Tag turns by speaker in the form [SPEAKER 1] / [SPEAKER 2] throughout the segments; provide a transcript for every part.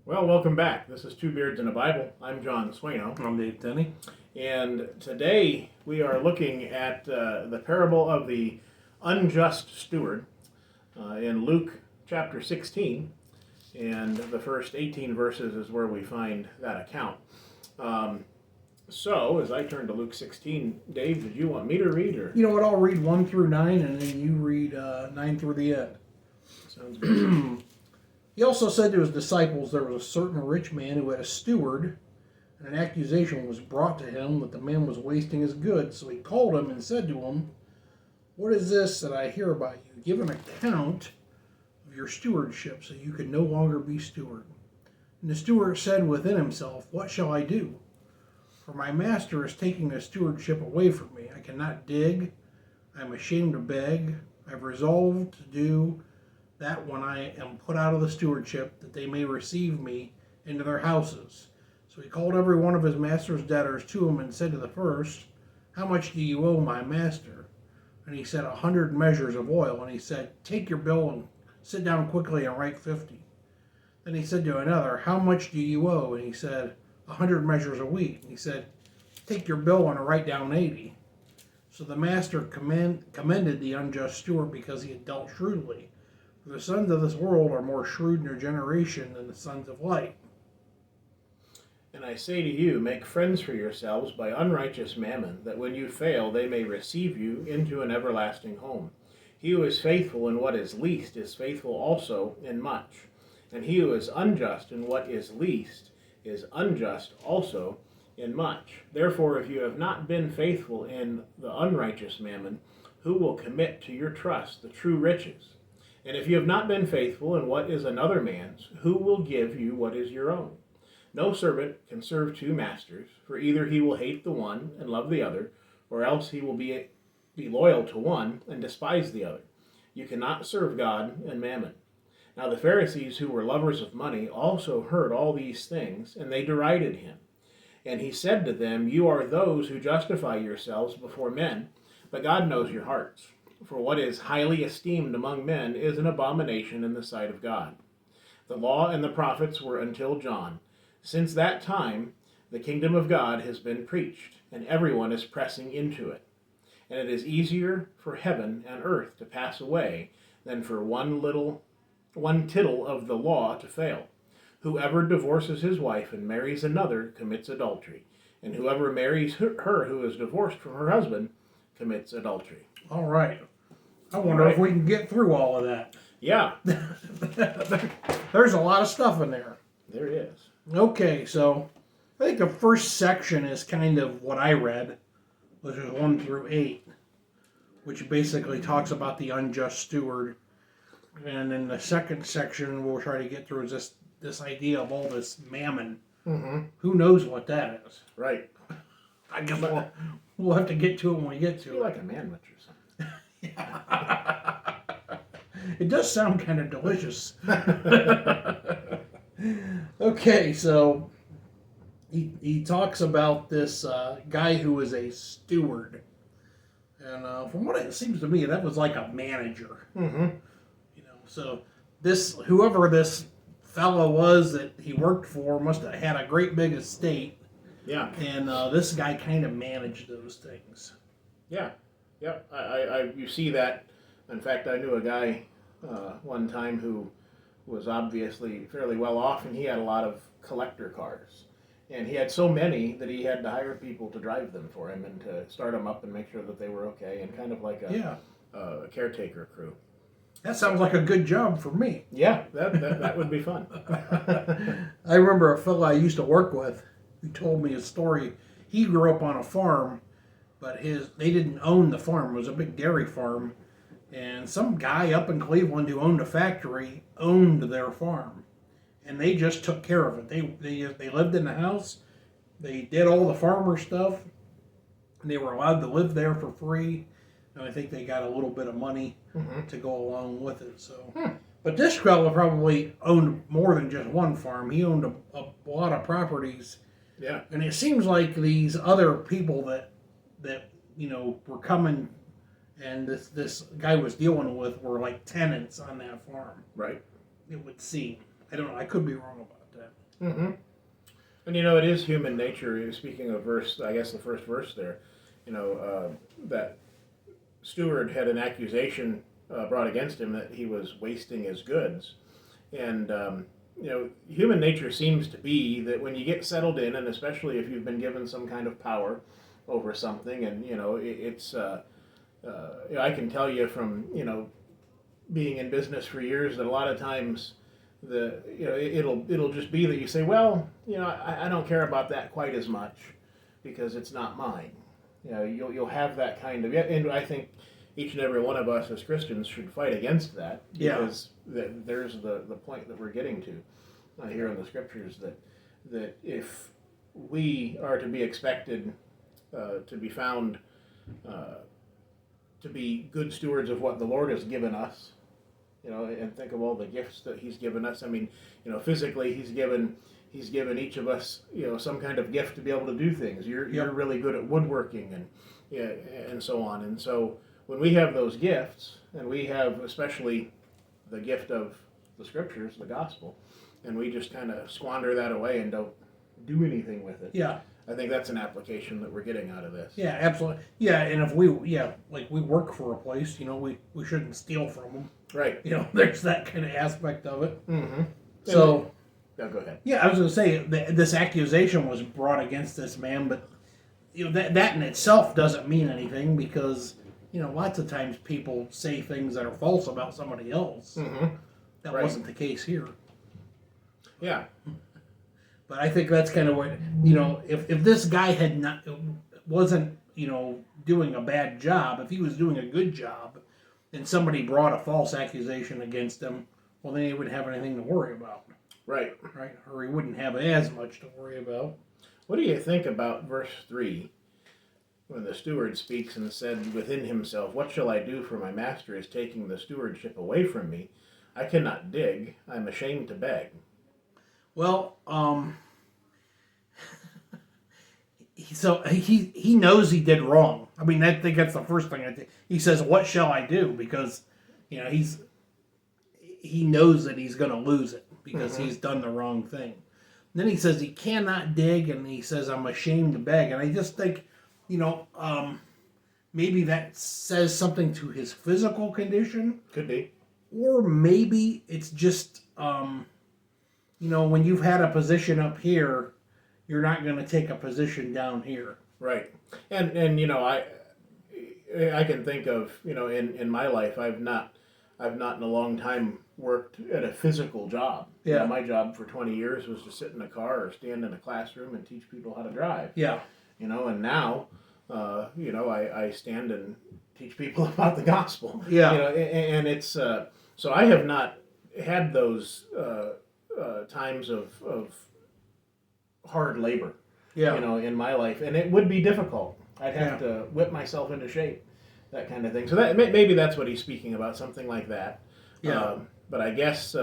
[SPEAKER 1] Well, welcome back. This is Two Beards in a Bible. I'm John Swano.
[SPEAKER 2] I'm Dave Tenney.
[SPEAKER 1] And today we are looking at the parable of the unjust steward in Luke chapter 16. And the first 18 verses is where we find that account. So, as I turn to Luke 16, Dave, did you want me to read? Or
[SPEAKER 2] You know what? I'll read 1 through 9, and then you read 9 through the end.
[SPEAKER 1] Sounds good.
[SPEAKER 2] He also said to his disciples, there was a certain rich man who had a steward, and an accusation was brought to him that the man was wasting his goods. So he called him and said to him, "What is this that I hear about you? Give an account of your stewardship, so you can no longer be steward." And the steward said within himself, "What shall I do? For my master is taking the stewardship away from me. I cannot dig. I am ashamed to beg. I have resolved to do that when I am put out of the stewardship, that they may receive me into their houses." So he called every one of his master's debtors to him and said to the first, "How much do you owe my master?" And he said, 100 measures of oil. And he said, "Take your bill and sit down quickly and write 50. Then he said to another, "How much do you owe?" And he said, 100 measures a week. And he said, "Take your bill and write down 80. So the master commended the unjust steward because he had dealt shrewdly. For the sons of this world are more shrewd in their generation than the sons of light.
[SPEAKER 1] And I say to you, make friends for yourselves by unrighteous mammon, that when you fail they may receive you into an everlasting home. He who is faithful in what is least is faithful also in much. And he who is unjust in what is least is unjust also in much. Therefore, if you have not been faithful in the unrighteous mammon, who will commit to your trust the true riches? And if you have not been faithful in what is another man's, who will give you what is your own? No servant can serve two masters, for either he will hate the one and love the other, or else he will be loyal to one and despise the other. You cannot serve God and mammon. Now the Pharisees, who were lovers of money, also heard all these things, and they derided him. And he said to them, "You are those who justify yourselves before men, but God knows your hearts. For what is highly esteemed among men is an abomination in the sight of God. The law and the prophets were until John. Since that time, the kingdom of God has been preached, and everyone is pressing into it. And it is easier for heaven and earth to pass away than for one tittle of the law to fail. Whoever divorces his wife and marries another commits adultery, and whoever marries her who is divorced from her husband commits adultery."
[SPEAKER 2] All right. I wonder if we can get through all of that.
[SPEAKER 1] Yeah,
[SPEAKER 2] There's a lot of stuff in there.
[SPEAKER 1] there is.
[SPEAKER 2] Okay, so I think the first section is kind of what I read, which is 1 through 8, which basically talks about the unjust steward. And then the second section we'll try to get through is this idea of all this mammon.
[SPEAKER 1] Mm-hmm.
[SPEAKER 2] Who knows what that is?
[SPEAKER 1] Right.
[SPEAKER 2] I guess we'll have to get to it when we get to
[SPEAKER 1] Be
[SPEAKER 2] it.
[SPEAKER 1] like a manwich or something.
[SPEAKER 2] It does sound kind of delicious. Okay, so he talks about this guy who is a steward. And from what it seems to me, that was like a manager.
[SPEAKER 1] Mm-hmm.
[SPEAKER 2] So whoever this fellow was that he worked for must have had a great big estate.
[SPEAKER 1] Yeah.
[SPEAKER 2] And this guy kind of managed those things.
[SPEAKER 1] Yeah. Yeah. You see that. In fact, I knew a guy one time who was obviously fairly well off, and he had a lot of collector cars. And he had so many that he had to hire people to drive them for him and to start them up and make sure that they were okay, and kind of like a caretaker crew.
[SPEAKER 2] That sounds like a good job for me.
[SPEAKER 1] Yeah, that would be fun.
[SPEAKER 2] I remember a fellow I used to work with who told me a story. He grew up on a farm, but they didn't own the farm. It was a big dairy farm. And some guy up in Cleveland who owned a factory owned their farm. And they just took care of it. They lived in the house. They did all the farmer stuff. And they were allowed to live there for free. And I think they got a little bit of money to go along with it. So, But this fellow probably owned more than just one farm. He owned a lot of properties.
[SPEAKER 1] Yeah.
[SPEAKER 2] And it seems like these other people that were coming and this guy was dealing with were like tenants on that farm.
[SPEAKER 1] Right.
[SPEAKER 2] It would seem. I don't know. I could be wrong about that.
[SPEAKER 1] Mm-hmm. And it is human nature. Speaking of verse, I guess the first verse there, that Steward had an accusation brought against him that he was wasting his goods. And, human nature seems to be that when you get settled in, and especially if you've been given some kind of power over something, and, I can tell you from, being in business for years that a lot of times it'll just be that you say, well, I don't care about that quite as much because it's not mine. You'll have that kind of, and I think each and every one of us as Christians should fight against that, because there's the point that we're getting to here in the scriptures, that if we are to be expected to be found to be good stewards of what the Lord has given us, and think of all the gifts that He's given us. I mean, physically He's given each of us, some kind of gift to be able to do things. You're really good at woodworking and so on. And so when we have those gifts, and we have especially the gift of the scriptures, the gospel, and we just kind of squander that away and don't do anything with it.
[SPEAKER 2] Yeah.
[SPEAKER 1] I think that's an application that we're getting out of this.
[SPEAKER 2] Yeah, absolutely. Yeah, and if we work for a place, we shouldn't steal from them.
[SPEAKER 1] Right.
[SPEAKER 2] There's that kind of aspect of it.
[SPEAKER 1] Mm-hmm.
[SPEAKER 2] So.
[SPEAKER 1] No, go ahead.
[SPEAKER 2] Yeah, I was going to say this accusation was brought against this man, but that in itself doesn't mean anything, because lots of times people say things that are false about somebody else.
[SPEAKER 1] Mm-hmm.
[SPEAKER 2] That wasn't the case here.
[SPEAKER 1] Yeah.
[SPEAKER 2] But I think that's kind of what if this guy wasn't doing a bad job, if he was doing a good job, and somebody brought a false accusation against him, well, then he wouldn't have anything to worry about.
[SPEAKER 1] Right.
[SPEAKER 2] Right. Or he wouldn't have as much to worry about.
[SPEAKER 1] What do you think about verse 3, when the steward speaks and said within himself, "What shall I do, for my master is taking the stewardship away from me? I cannot dig. I'm ashamed to beg."
[SPEAKER 2] Well, so he knows he did wrong. I mean, I think that's the first thing. I think he says, "What shall I do?" Because he knows that he's going to lose it because he's done the wrong thing. And then he says he cannot dig, and he says, "I'm ashamed to beg." And I just think, maybe that says something to his physical condition.
[SPEAKER 1] Could be.
[SPEAKER 2] Or maybe it's just, when you've had a position up here, you're not going to take a position down here.
[SPEAKER 1] Right. And I can think of, in my life, I've not in a long time worked at a physical job.
[SPEAKER 2] Yeah.
[SPEAKER 1] My job for 20 years was to sit in a car or stand in a classroom and teach people how to drive.
[SPEAKER 2] Yeah.
[SPEAKER 1] And now, I stand and teach people about the gospel.
[SPEAKER 2] Yeah.
[SPEAKER 1] And it's, so I have not had those times of hard labor, in my life. And it would be difficult. I'd have to whip myself into shape, that kind of thing. So that maybe that's what he's speaking about, something like that.
[SPEAKER 2] Yeah.
[SPEAKER 1] But I guess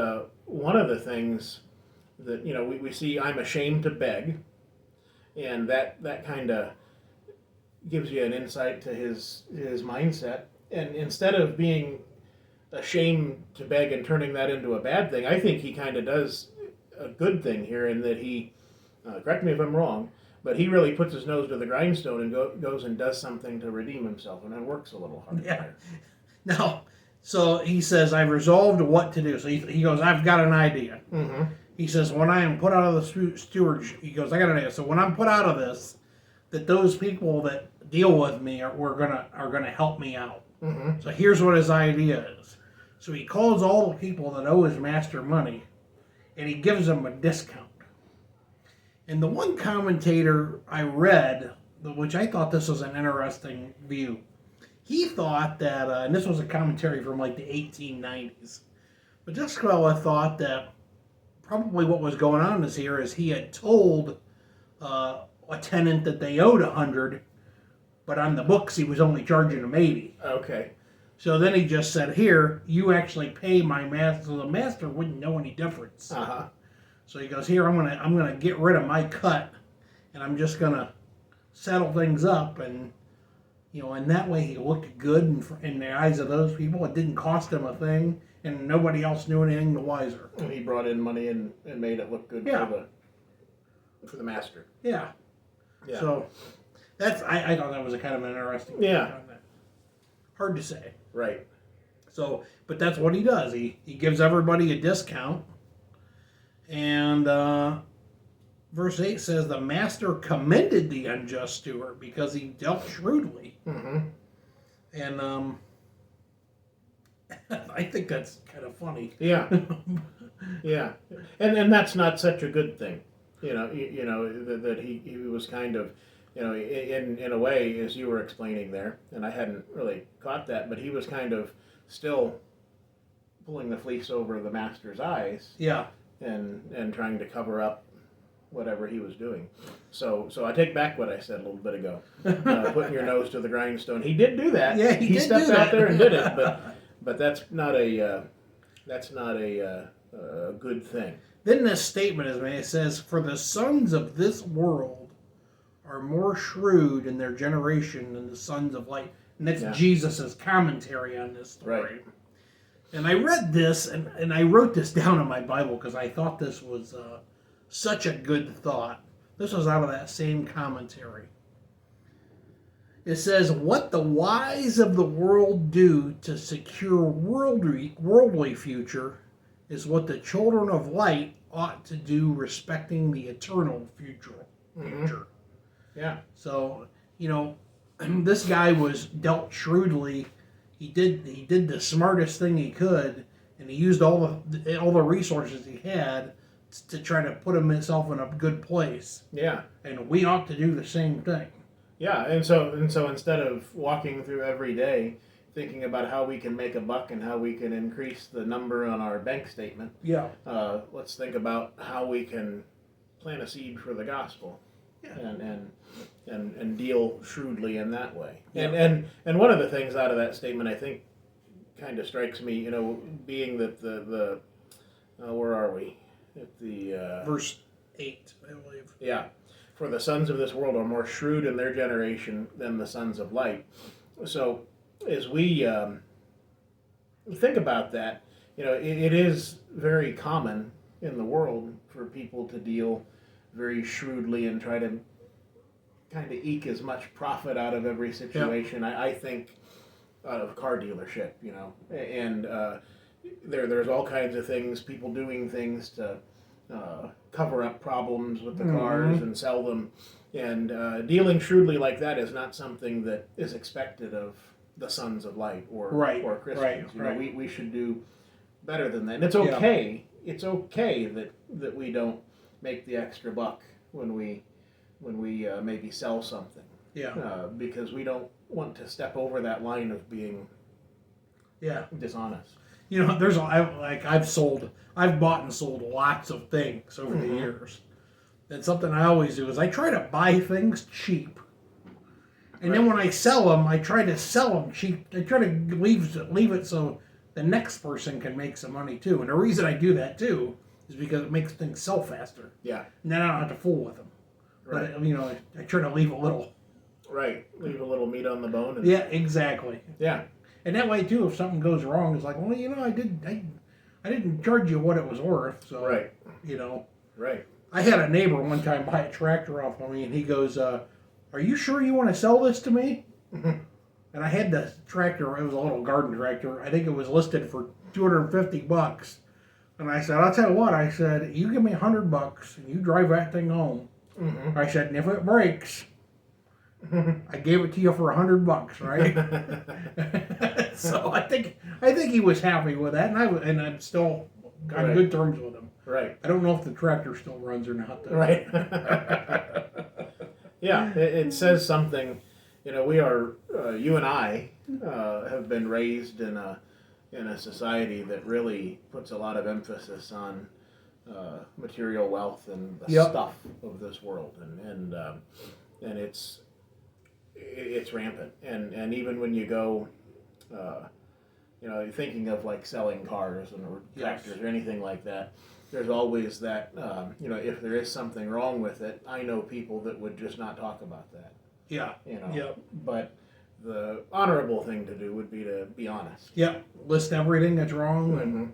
[SPEAKER 1] one of the things that, we see, I'm ashamed to beg, and that kind of gives you an insight to his mindset. And instead of being ashamed to beg and turning that into a bad thing, I think he kind of does a good thing here, in that he, correct me if I'm wrong, but he really puts his nose to the grindstone and goes and does something to redeem himself, and then works a little harder.
[SPEAKER 2] Yeah. No. So he says, "I've resolved what to do." So he goes, "I've got an idea."
[SPEAKER 1] Mm-hmm.
[SPEAKER 2] He says, "When I am put out of the stewardship," he goes, "I got an idea. So when I'm put out of this, that those people that deal with me are gonna help me out."
[SPEAKER 1] Mm-hmm.
[SPEAKER 2] So here's what his idea is. So he calls all the people that owe his master money, and he gives them a discount. And the one commentator I read, which I thought this was an interesting view, he thought that, and this was a commentary from like the 1890s, but this fella thought that probably what was going on is he had told a tenant that they owed 100, but on the books he was only charging them 80.
[SPEAKER 1] Okay.
[SPEAKER 2] So then he just said, "Here, you actually pay my master." So the master wouldn't know any difference.
[SPEAKER 1] Uh-huh.
[SPEAKER 2] So he goes, "Here, I'm gonna get rid of my cut, and I'm just gonna settle things up." And and that way he looked good in the eyes of those people. It didn't cost him a thing, and nobody else knew anything the wiser.
[SPEAKER 1] And he brought in money and made it look good for the master.
[SPEAKER 2] Yeah.
[SPEAKER 1] Yeah.
[SPEAKER 2] So I thought that was a kind of an interesting take on that. Hard to say.
[SPEAKER 1] Right.
[SPEAKER 2] So, but that's what he does. He gives everybody a discount. And verse 8 says, the master commended the unjust steward because he dealt shrewdly.
[SPEAKER 1] Mm-hmm.
[SPEAKER 2] And I think that's kind of funny.
[SPEAKER 1] Yeah. Yeah. And that's not such a good thing. That he was kind of, in a way, as you were explaining there, and I hadn't really caught that, but he was kind of still pulling the fleece over the master's eyes.
[SPEAKER 2] Yeah.
[SPEAKER 1] And trying to cover up whatever he was doing. So I take back what I said a little bit ago. Putting your nose to the grindstone. He did do that.
[SPEAKER 2] Yeah,
[SPEAKER 1] he stepped out there and did it, but that's not a good thing.
[SPEAKER 2] Then this statement is made. It says, "For the sons of this world are more shrewd in their generation than the sons of light." And that's Jesus' commentary on this story.
[SPEAKER 1] Right.
[SPEAKER 2] And I read this, and I wrote this down in my Bible because I thought this was such a good thought. This was out of that same commentary. It says, "What the wise of the world do to secure worldly future is what the children of light ought to do respecting the eternal future."
[SPEAKER 1] Mm-hmm. Yeah.
[SPEAKER 2] So, this guy was dealt shrewdly. He did the smartest thing he could, and he used all the resources he had to try to put himself in a good place.
[SPEAKER 1] Yeah.
[SPEAKER 2] And we ought to do the same thing.
[SPEAKER 1] Yeah, and so instead of walking through every day thinking about how we can make a buck and how we can increase the number on our bank statement, let's think about how we can plant a seed for the gospel. Yeah. And deal shrewdly in that way. Yeah. And one of the things out of that statement I think kind of strikes me, being that the where are we? At the
[SPEAKER 2] verse 8, I believe.
[SPEAKER 1] Yeah. For the sons of this world are more shrewd in their generation than the sons of light. So as we think about that, it is very common in the world for people to deal very shrewdly and try to kind of eke as much profit out of every situation. Yeah. I think out of a car dealership, and there's all kinds of things, people doing things to cover up problems with the cars and sell them. And dealing shrewdly like that is not something that is expected of the sons of light or Christians.
[SPEAKER 2] Right.
[SPEAKER 1] We should do better than that. And it's okay. Yeah. It's okay that we don't make the extra buck when we maybe sell something. Yeah. Because we don't want to step over that line of being dishonest. I've
[SPEAKER 2] bought and sold lots of things over the years. And something I always do is I try to buy things cheap. And then when I sell them, I try to sell them cheap. I try to leave it so the next person can make some money too. And the reason I do that too is because it makes things sell faster. Yeah. And then I don't have to fool with them. Right. But, I try to leave a little.
[SPEAKER 1] Right. Leave a little meat on the bone.
[SPEAKER 2] Yeah, exactly.
[SPEAKER 1] Yeah.
[SPEAKER 2] And that way too, if something goes wrong, it's like, well, I didn't charge you what it was worth. So,
[SPEAKER 1] right.
[SPEAKER 2] Right. I had a neighbor one time buy a tractor off of me, and he goes, "Are you sure you want to sell this to me?" And I had the tractor. It was a little garden tractor. I think it was listed for $250. And I said, "I'll tell you what." I said, "You give me $100 and you drive that thing home." Mm-hmm. I said, "And if it breaks, I gave it to you for $100, right?" So I think he was happy with that, and I'm still on good terms with him.
[SPEAKER 1] Right.
[SPEAKER 2] I don't know if the tractor still runs or not, though.
[SPEAKER 1] Right. Yeah, it says something. We are you and I have been raised in a society that really puts a lot of emphasis on material wealth and the stuff of this world, and it's rampant. And even when you go, thinking of like selling cars or tractors or anything like that, there's always that, if there is something wrong with it, I know people that would just not talk about that.
[SPEAKER 2] Yeah.
[SPEAKER 1] But the honorable thing to do would be to be honest.
[SPEAKER 2] Yep. List everything that's wrong.
[SPEAKER 1] Mm-hmm.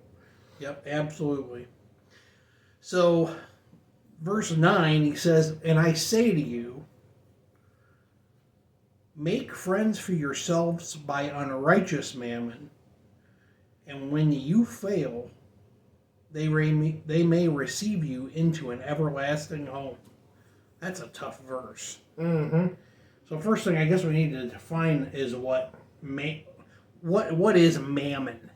[SPEAKER 2] Yep, absolutely. So verse 9, he says, "And I say to you, make friends for yourselves by unrighteous mammon, and when you fail, they may receive you into an everlasting home." That's a tough verse.
[SPEAKER 1] Mm-hmm.
[SPEAKER 2] So first thing I guess we need to define is what is mammon.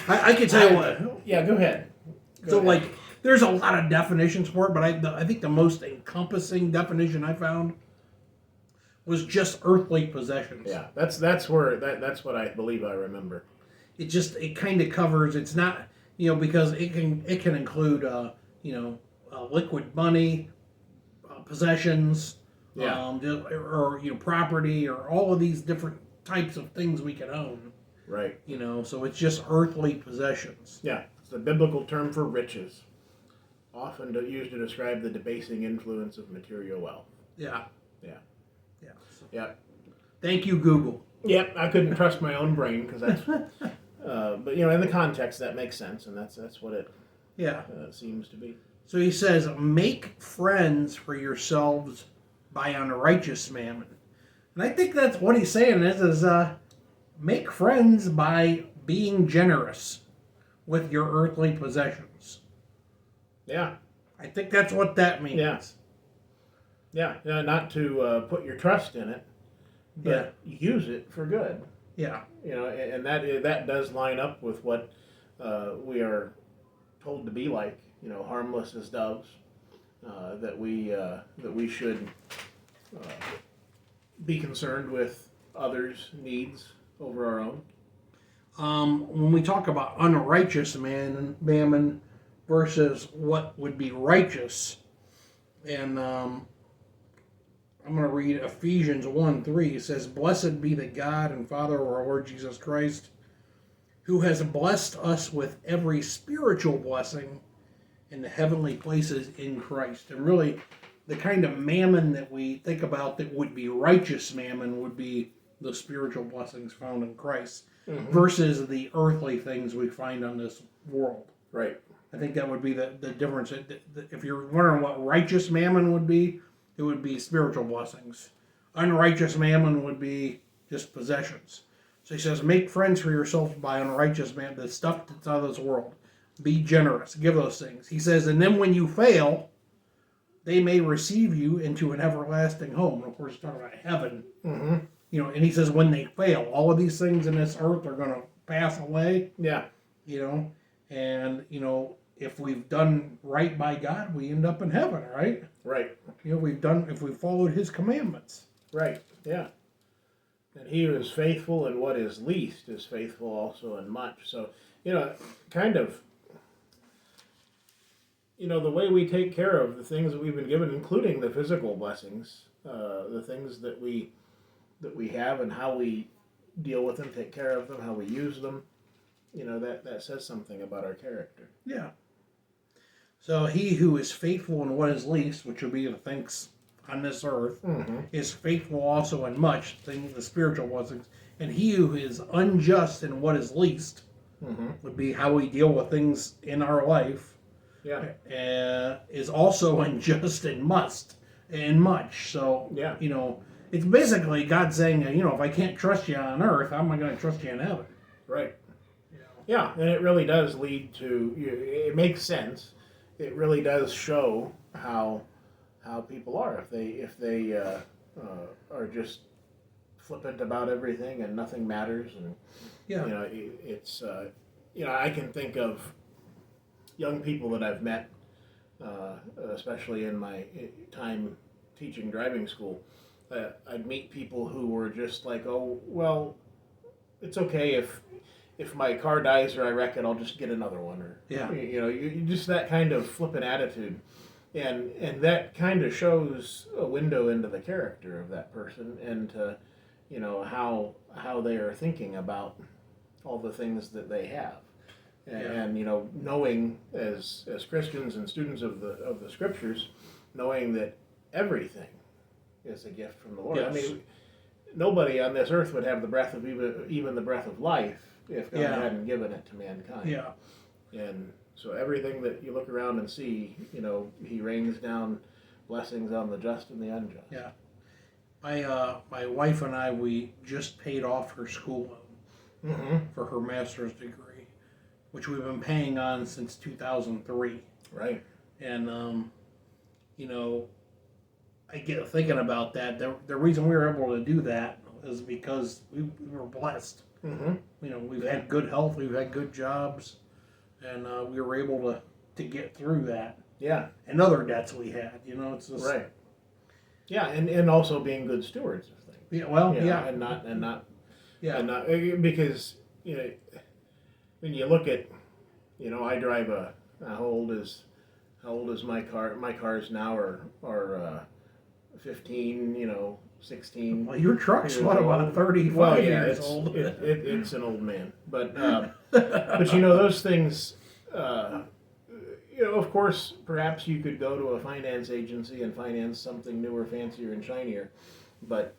[SPEAKER 2] I can tell you what.
[SPEAKER 1] Yeah, go ahead.
[SPEAKER 2] So like, there's a lot of definitions for it, but I think the most encompassing definition I found was just earthly possessions.
[SPEAKER 1] Yeah, that's what I believe I remember.
[SPEAKER 2] It kind of covers. It's not, because it can include liquid money, possessions,
[SPEAKER 1] Yeah.
[SPEAKER 2] or property, or all of these different types of things we can own.
[SPEAKER 1] Right.
[SPEAKER 2] So it's just earthly possessions.
[SPEAKER 1] Yeah, it's the biblical term for riches, often used to describe the debasing influence of material wealth.
[SPEAKER 2] Yeah.
[SPEAKER 1] Yeah.
[SPEAKER 2] Yeah.
[SPEAKER 1] Yeah.
[SPEAKER 2] Thank you, Google.
[SPEAKER 1] Yep, I couldn't trust my own brain because that's. But in the context that makes sense, and that's what it.
[SPEAKER 2] Yeah.
[SPEAKER 1] Seems to be.
[SPEAKER 2] So he says, "Make friends for yourselves by unrighteous mammon," and I think that's what he's saying is make friends by being generous with your earthly possessions.
[SPEAKER 1] Yeah.
[SPEAKER 2] I think that's what that means.
[SPEAKER 1] Yeah. Not to put your trust in it, but use it for good.
[SPEAKER 2] Yeah.
[SPEAKER 1] And that does line up with what we are told to be like. Harmless as doves. That we should be concerned with others' needs over our own.
[SPEAKER 2] When we talk about unrighteous mammon versus what would be righteous, and I'm going to read Ephesians 1:3. It says, "Blessed be the God and Father of our Lord Jesus Christ, who has blessed us with every spiritual blessing in the heavenly places in Christ." And really, the kind of mammon that we think about that would be righteous mammon would be the spiritual blessings found in Christ, versus the earthly things we find on this world.
[SPEAKER 1] Right.
[SPEAKER 2] I think that would be the difference. If you're wondering what righteous mammon would be, it would be spiritual blessings. Unrighteous mammon would be just possessions. So he says, make friends for yourself by unrighteous mammon, the stuff that's out of this world. Be generous. Give those things. He says, and then when you fail, they may receive you into an everlasting home. And of course, he's talking about heaven.
[SPEAKER 1] Mm-hmm.
[SPEAKER 2] And he says when they fail, all of these things in this earth are going to pass away.
[SPEAKER 1] Yeah.
[SPEAKER 2] And, if we've done right by God, we end up in heaven, right?
[SPEAKER 1] Right.
[SPEAKER 2] If we've followed his commandments.
[SPEAKER 1] Right. Yeah. And he who is faithful in what is least is faithful also in much. So, kind of, the way we take care of the things that we've been given, including the physical blessings, the things that we have and how we deal with them, take care of them, how we use them, that says something about our character.
[SPEAKER 2] Yeah. So he who is faithful in what is least, which will be the things on this earth, is faithful also in much, the spiritual blessings. And he who is unjust in what is least would be how we deal with things in our life.
[SPEAKER 1] Yeah.
[SPEAKER 2] Is also unjust in much. So,
[SPEAKER 1] yeah.
[SPEAKER 2] It's basically God saying, if I can't trust you on earth, how am I going to trust you in heaven?
[SPEAKER 1] Right. Yeah, and it really does lead to, it makes sense. It really does show how people are. If they are just flippant about everything and nothing matters, and it's I can think of young people that I've met, especially in my time teaching driving school. I'd meet people who were just like, oh, well, it's okay if my car dies or I wreck it, I'll just get another one. Or you just that kind of flippant attitude, and that kind of shows a window into the character of that person, and to how they are thinking about all the things that they have, and knowing as Christians and students of the scriptures, knowing that everything is a gift from the Lord.
[SPEAKER 2] Yes.
[SPEAKER 1] I mean, nobody on this earth would have the breath of even the breath of life if God hadn't given it to mankind.
[SPEAKER 2] Yeah.
[SPEAKER 1] And So everything that you look around and see, he rains down blessings on the just and the unjust.
[SPEAKER 2] Yeah. My wife and I, we just paid off her school loan for her master's degree, which we've been paying on since 2003.
[SPEAKER 1] Right.
[SPEAKER 2] And, I get thinking about that. The reason we were able to do that is because we were blessed. We've had good health, we've had good jobs, and we were able to get through that.
[SPEAKER 1] Yeah.
[SPEAKER 2] And other debts we had, it's just...
[SPEAKER 1] Right. Yeah, and also being good stewards of things.
[SPEAKER 2] Yeah, well, yeah.
[SPEAKER 1] And not
[SPEAKER 2] Yeah.
[SPEAKER 1] And not, because, when you look at, I drive how old is my car? My cars now are 15, 16.
[SPEAKER 2] Well, your truck's about 35 years old.
[SPEAKER 1] It's an old man. But those things, of course, perhaps you could go to a finance agency and finance something newer, fancier, and shinier. But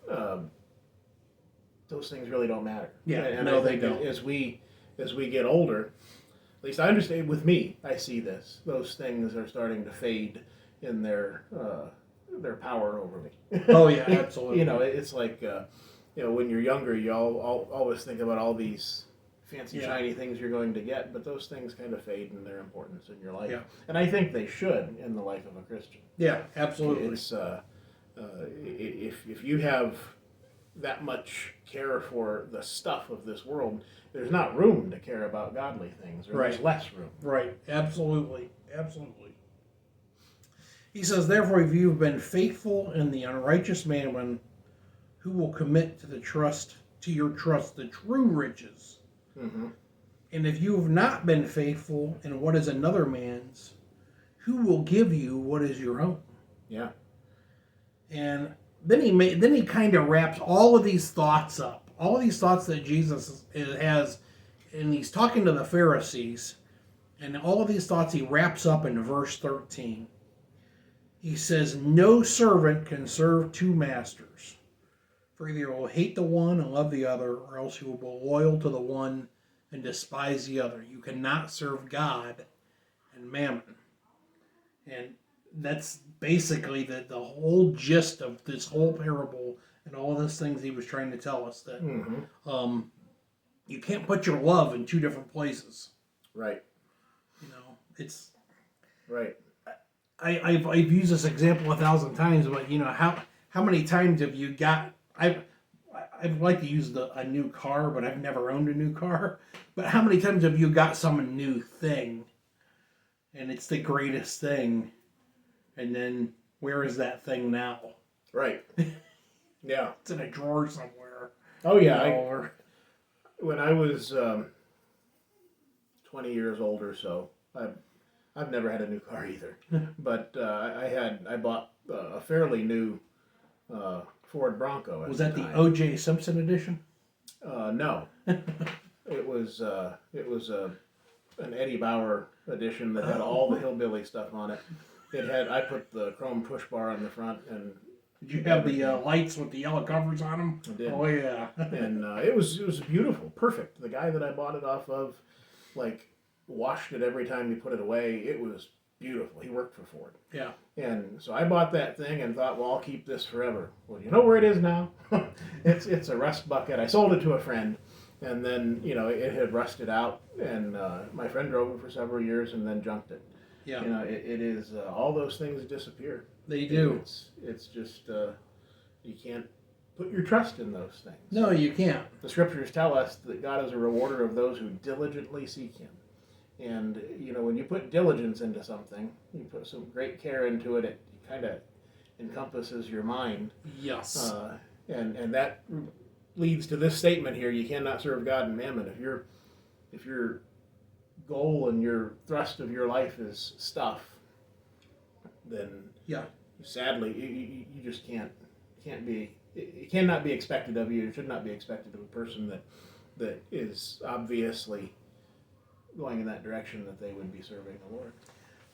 [SPEAKER 1] those things really don't matter.
[SPEAKER 2] Yeah,
[SPEAKER 1] and
[SPEAKER 2] no,
[SPEAKER 1] I think
[SPEAKER 2] they don't.
[SPEAKER 1] As we get older, at least I understand with me, I see this. Those things are starting to fade in their power over me.
[SPEAKER 2] Oh yeah, absolutely.
[SPEAKER 1] It's like when you're younger, you always think about all these fancy shiny things you're going to get, but those things kind of fade in their importance in your life.
[SPEAKER 2] Yeah.
[SPEAKER 1] And I think they should in the life of a Christian.
[SPEAKER 2] Yeah, absolutely.
[SPEAKER 1] It's if you have that much care for the stuff of this world, there's not room to care about godly things, or there's less room.
[SPEAKER 2] Right, absolutely, absolutely. He says, therefore, if you've been faithful in the unrighteous mammon, who will commit to your trust the true riches? And if you have not been faithful in what is another man's, who will give you what is your own?
[SPEAKER 1] Yeah.
[SPEAKER 2] And then he kind of wraps all of these thoughts up, all of these thoughts that Jesus has, and he's talking to the Pharisees, and all of these thoughts he wraps up in verse 13. He says, no servant can serve two masters, for either he will hate the one and love the other, or else he will be loyal to the one and despise the other. You cannot serve God and Mammon. And that's basically the whole gist of this whole parable and all of those things he was trying to tell us, that you can't put your love in two different places.
[SPEAKER 1] Right.
[SPEAKER 2] It's...
[SPEAKER 1] Right.
[SPEAKER 2] I've used this example 1,000 times, but how many times have you got... I'd like to use a new car, but I've never owned a new car. But how many times have you got some new thing, and it's the greatest thing, and then where is that thing now?
[SPEAKER 1] Right. Yeah.
[SPEAKER 2] It's in a drawer somewhere.
[SPEAKER 1] Oh yeah. When I was 20 years old or so, I've never had a new car either. But I bought a fairly new Ford Bronco. At
[SPEAKER 2] Was that the
[SPEAKER 1] time.
[SPEAKER 2] O.J. Simpson edition?
[SPEAKER 1] No. It was an Eddie Bauer edition that had all the hillbilly stuff on it. I put the chrome push bar on the front, and
[SPEAKER 2] did you have the lights with the yellow covers on them?
[SPEAKER 1] I did.
[SPEAKER 2] Oh yeah.
[SPEAKER 1] And it was beautiful, perfect. The guy that I bought it off of, washed it every time you put it away. It was beautiful. He worked for Ford.
[SPEAKER 2] Yeah.
[SPEAKER 1] And so I bought that thing and thought, well, I'll keep this forever. Well, you know where it is now? It's a rust bucket. I sold it to a friend, and then it had rusted out, and my friend drove it for several years and then junked it.
[SPEAKER 2] Yeah.
[SPEAKER 1] It is all those things disappear.
[SPEAKER 2] They do.
[SPEAKER 1] It's just you can't put your trust in those things.
[SPEAKER 2] No, you can't.
[SPEAKER 1] The scriptures tell us that God is a rewarder of those who diligently seek Him. And, when you put diligence into something, you put some great care into it, it kind of encompasses your mind.
[SPEAKER 2] Yes.
[SPEAKER 1] And that leads to this statement here: you cannot serve God and Mammon. If your goal and your thrust of your life is stuff, then sadly you just can't be. It cannot be expected of you. It should not be expected of a person that is obviously going in that direction, that they would be serving the Lord.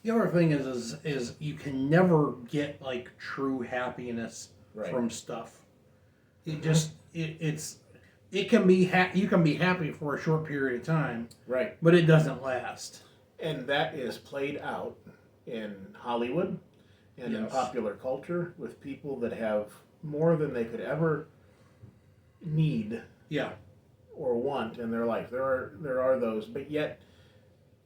[SPEAKER 2] The other thing is you can never get true happiness from stuff. It just it can be you can be happy for a short period of time,
[SPEAKER 1] right?
[SPEAKER 2] But it doesn't last.
[SPEAKER 1] And that is played out in Hollywood and in
[SPEAKER 2] Yes.
[SPEAKER 1] popular culture with people that have more than they could ever need
[SPEAKER 2] Yeah.
[SPEAKER 1] or want in their life. There are those, but yet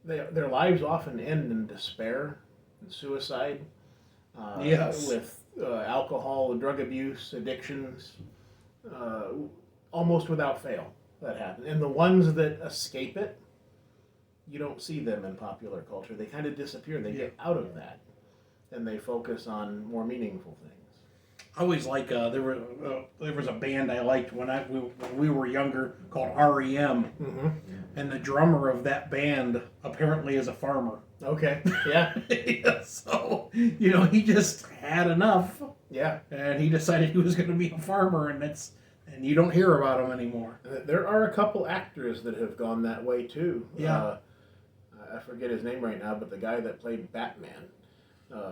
[SPEAKER 1] their lives often end in despair and suicide.
[SPEAKER 2] Yes.
[SPEAKER 1] With alcohol, drug abuse, addictions, almost without fail. That happens, and the ones that escape it, you don't see them in popular culture. They kind of disappear. They get out of that, and they focus on more meaningful things.
[SPEAKER 2] I always like there was a band I liked when we were younger called REM,
[SPEAKER 1] Mm-hmm.
[SPEAKER 2] and the drummer of that band apparently is a farmer.
[SPEAKER 1] Okay. Yeah.
[SPEAKER 2] Yeah, so he just had enough,
[SPEAKER 1] Yeah.
[SPEAKER 2] and he decided he was going to be a farmer, and you don't hear about him anymore.
[SPEAKER 1] There are a couple actors that have gone that way too.
[SPEAKER 2] Yeah.
[SPEAKER 1] I forget his name right now, but the guy that played Batman,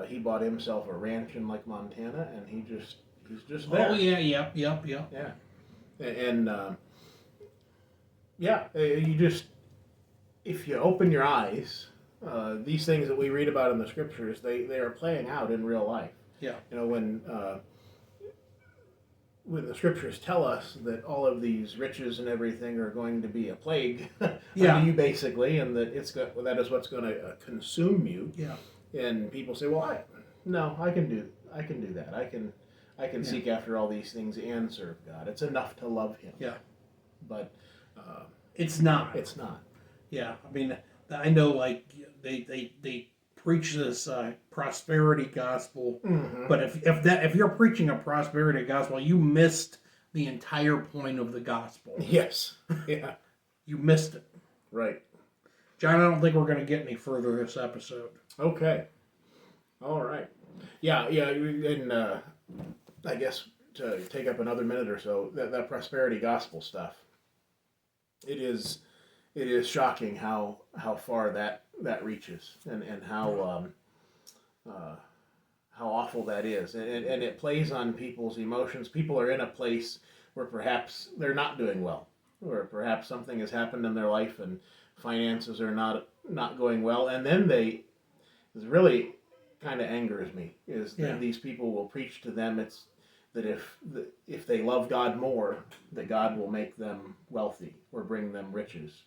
[SPEAKER 1] he bought himself a ranch in like Montana, and he's just there.
[SPEAKER 2] Oh yeah, yep.
[SPEAKER 1] Yeah, and you just, if you open your eyes, these things that we read about in the scriptures, they are playing out in real life.
[SPEAKER 2] Yeah.
[SPEAKER 1] When the scriptures tell us that all of these riches and everything are going to be a plague
[SPEAKER 2] Yeah.
[SPEAKER 1] unto you, basically, and that that is what's going to consume you.
[SPEAKER 2] Yeah.
[SPEAKER 1] And people say, "Well, I can do that. I can seek after all these things and serve God. It's enough to love Him."
[SPEAKER 2] Yeah.
[SPEAKER 1] But
[SPEAKER 2] It's not.
[SPEAKER 1] it's not.
[SPEAKER 2] Yeah. I mean, I know like they preach this prosperity gospel,
[SPEAKER 1] Mm-hmm.
[SPEAKER 2] but if you're preaching a prosperity gospel, you missed the entire point of the gospel.
[SPEAKER 1] Yes. Yeah.
[SPEAKER 2] You missed it.
[SPEAKER 1] Right.
[SPEAKER 2] John, I don't think we're going to get any further this episode.
[SPEAKER 1] Okay. All right. Yeah. And I guess to take up another minute or so, that prosperity gospel stuff. It is shocking how far that reaches and how awful that is, and it plays on people's emotions. People are in a place where perhaps they're not doing well, or perhaps something has happened in their life and finances are not going well, and then it really kind of angers me is that these people will preach to them that if they love God more, that God will make them wealthy or bring them riches.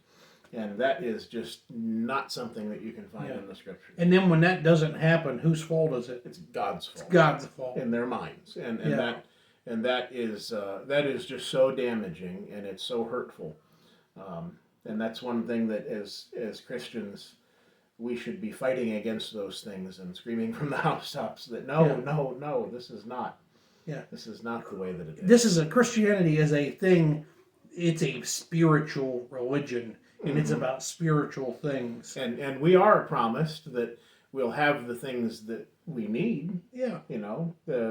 [SPEAKER 1] And that is just not something that you can find in the scriptures.
[SPEAKER 2] And then when that doesn't happen, whose fault is it?
[SPEAKER 1] It's God's fault.
[SPEAKER 2] It's God's fault.
[SPEAKER 1] In their minds. And that is just so damaging, and it's so hurtful. And that's one thing that as Christians we should be fighting against those things and screaming from the housetops that no, this is not.
[SPEAKER 2] Yeah.
[SPEAKER 1] This is not the way that it is.
[SPEAKER 2] This is Christianity is a thing. It's a spiritual religion, and it's about spiritual things.
[SPEAKER 1] And we are promised that we'll have the things that we need.
[SPEAKER 2] Yeah.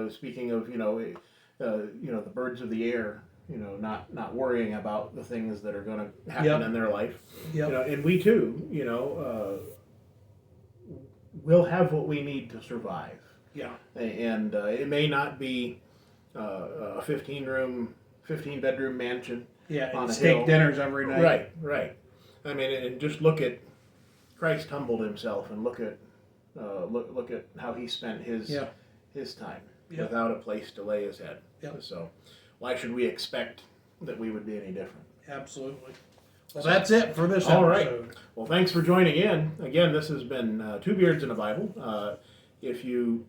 [SPEAKER 1] Speaking of the birds of the air. Not worrying about the things that are going to happen in their life.
[SPEAKER 2] Yep.
[SPEAKER 1] And we too. We'll have what we need to survive.
[SPEAKER 2] Yeah.
[SPEAKER 1] And it may not be a 15-bedroom mansion.
[SPEAKER 2] Yeah,
[SPEAKER 1] on
[SPEAKER 2] and
[SPEAKER 1] a
[SPEAKER 2] steak
[SPEAKER 1] hill.
[SPEAKER 2] dinners every night.
[SPEAKER 1] Right. I mean, and just look at Christ humbled himself, and look at how he spent his time without a place to lay his head.
[SPEAKER 2] Yep.
[SPEAKER 1] So, why should we expect that we would be any different?
[SPEAKER 2] Absolutely. Well, that's it for this
[SPEAKER 1] All
[SPEAKER 2] episode.
[SPEAKER 1] right. Well, thanks for joining in. Again, this has been Two Beards and a Bible. If you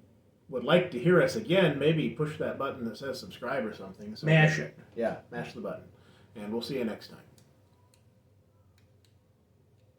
[SPEAKER 1] would like to hear us again, maybe push that button that says subscribe or something.
[SPEAKER 2] Mash it.
[SPEAKER 1] Yeah, mash the button. And we'll see you next time.